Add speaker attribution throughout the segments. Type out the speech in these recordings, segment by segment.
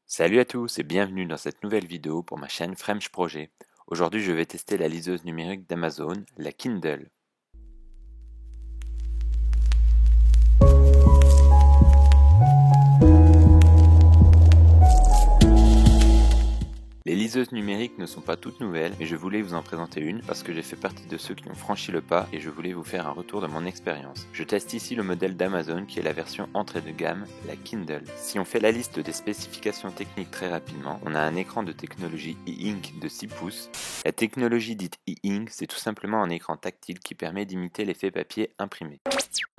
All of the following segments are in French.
Speaker 1: Salut à tous et bienvenue dans cette nouvelle vidéo pour ma chaîne French Projet. Aujourd'hui je vais tester la liseuse numérique d'Amazon, la Kindle. Les liseuses numériques ne sont pas toutes nouvelles, mais je voulais vous en présenter une parce que j'ai fait partie de ceux qui ont franchi le pas et je voulais vous faire un retour de mon expérience. Je teste ici le modèle d'Amazon qui est la version entrée de gamme, la Kindle. Si on fait la liste des spécifications techniques très rapidement, on a un écran de technologie e-ink de 6 pouces. La technologie dite e-ink, c'est tout simplement un écran tactile qui permet d'imiter l'effet papier imprimé.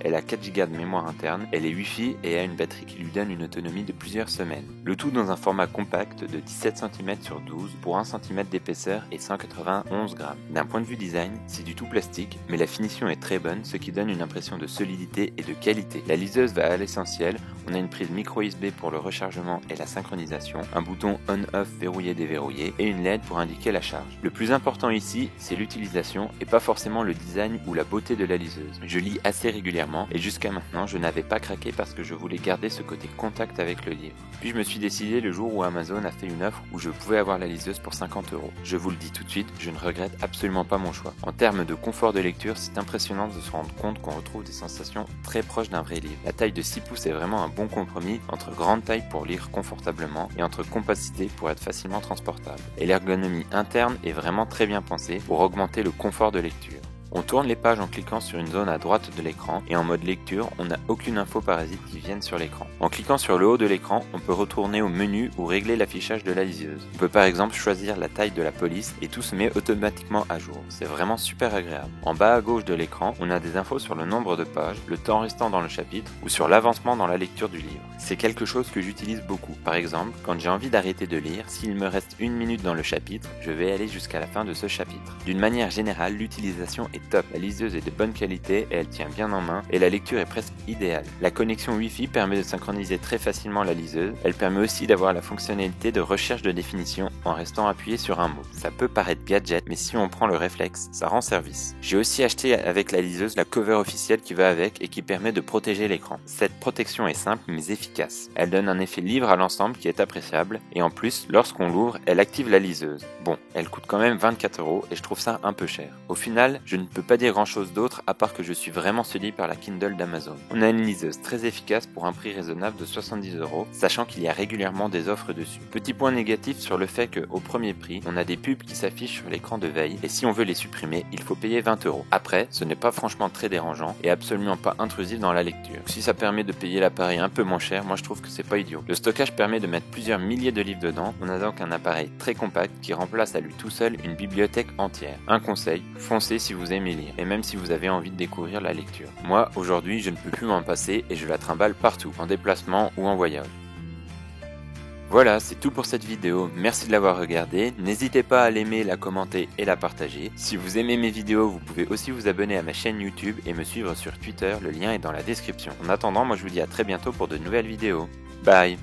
Speaker 1: Elle a 4 Go de mémoire interne, elle est Wi-Fi et a une batterie qui lui donne une autonomie de plusieurs semaines. Le tout dans un format compact de 17 cm sur 12 pour 1 cm d'épaisseur et 191 grammes. D'un point de vue design, c'est du tout plastique, mais la finition est très bonne, ce qui donne une impression de solidité et de qualité. La liseuse va à l'essentiel, on a une prise micro USB pour le rechargement et la synchronisation, un bouton on-off verrouillé déverrouillé et une LED pour indiquer la charge. Le plus important ici, c'est l'utilisation et pas forcément le design ou la beauté de la liseuse. Je lis assez régulièrement et jusqu'à maintenant je n'avais pas craqué parce que je voulais garder ce côté contact avec le livre. Puis je me suis décidé le jour où Amazon a fait une offre où je pouvais avoir la liseuse pour 50 €. Je vous le dis tout de suite, je ne regrette absolument pas mon choix. En termes de confort de lecture, c'est impressionnant de se rendre compte qu'on retrouve des sensations très proches d'un vrai livre. La taille de 6 pouces est vraiment un bon compromis entre grande taille pour lire confortablement et entre compacité pour être facilement transportable. Et l'ergonomie interne est vraiment très bien pensée pour augmenter le confort de lecture. On tourne les pages en cliquant sur une zone à droite de l'écran et en mode lecture, on n'a aucune info parasite qui vienne sur l'écran. En cliquant sur le haut de l'écran, on peut retourner au menu ou régler l'affichage de la liseuse. On peut par exemple choisir la taille de la police et tout se met automatiquement à jour. C'est vraiment super agréable. En bas à gauche de l'écran, on a des infos sur le nombre de pages, le temps restant dans le chapitre ou sur l'avancement dans la lecture du livre. C'est quelque chose que j'utilise beaucoup. Par exemple, quand j'ai envie d'arrêter de lire, s'il me reste 1 minute dans le chapitre, je vais aller jusqu'à la fin de ce chapitre. D'une manière générale, l'utilisation est top. La liseuse est de bonne qualité et elle tient bien en main et la lecture est presque idéale. La connexion Wi-Fi permet de synchroniser très facilement la liseuse. Elle permet aussi d'avoir la fonctionnalité de recherche de définition en restant appuyé sur un mot. Ça peut paraître gadget, mais si on prend le réflexe, ça rend service. J'ai aussi acheté avec la liseuse la cover officielle qui va avec et qui permet de protéger l'écran. Cette protection est simple mais efficace. Elle donne un effet livre à l'ensemble qui est appréciable et en plus, lorsqu'on l'ouvre, elle active la liseuse. Bon, elle coûte quand même 24 € et je trouve ça un peu cher. Au final, je ne peux pas dire grand chose d'autre à part que je suis vraiment séduit par la Kindle d'Amazon. On a une liseuse très efficace pour un prix raisonnable de 70 €, sachant qu'il y a régulièrement des offres dessus. Petit point négatif sur le fait qu'au premier prix, on a des pubs qui s'affichent sur l'écran de veille et si on veut les supprimer, il faut payer 20 €. Après, ce n'est pas franchement très dérangeant et absolument pas intrusif dans la lecture. Si ça permet de payer l'appareil un peu moins cher, moi je trouve que c'est pas idiot. Le stockage permet de mettre plusieurs milliers de livres dedans, on a donc un appareil très compact qui remplace à lui tout seul une bibliothèque entière. Un conseil, foncez si vous aimez lire. Et même si vous avez envie de découvrir la lecture. Moi, aujourd'hui, je ne peux plus m'en passer et je la trimballe partout, en déplacement ou en voyage. Voilà, c'est tout pour cette vidéo, merci de l'avoir regardée, n'hésitez pas à l'aimer, la commenter et la partager. Si vous aimez mes vidéos, vous pouvez aussi vous abonner à ma chaîne YouTube et me suivre sur Twitter, le lien est dans la description. En attendant, moi je vous dis à très bientôt pour de nouvelles vidéos. Bye!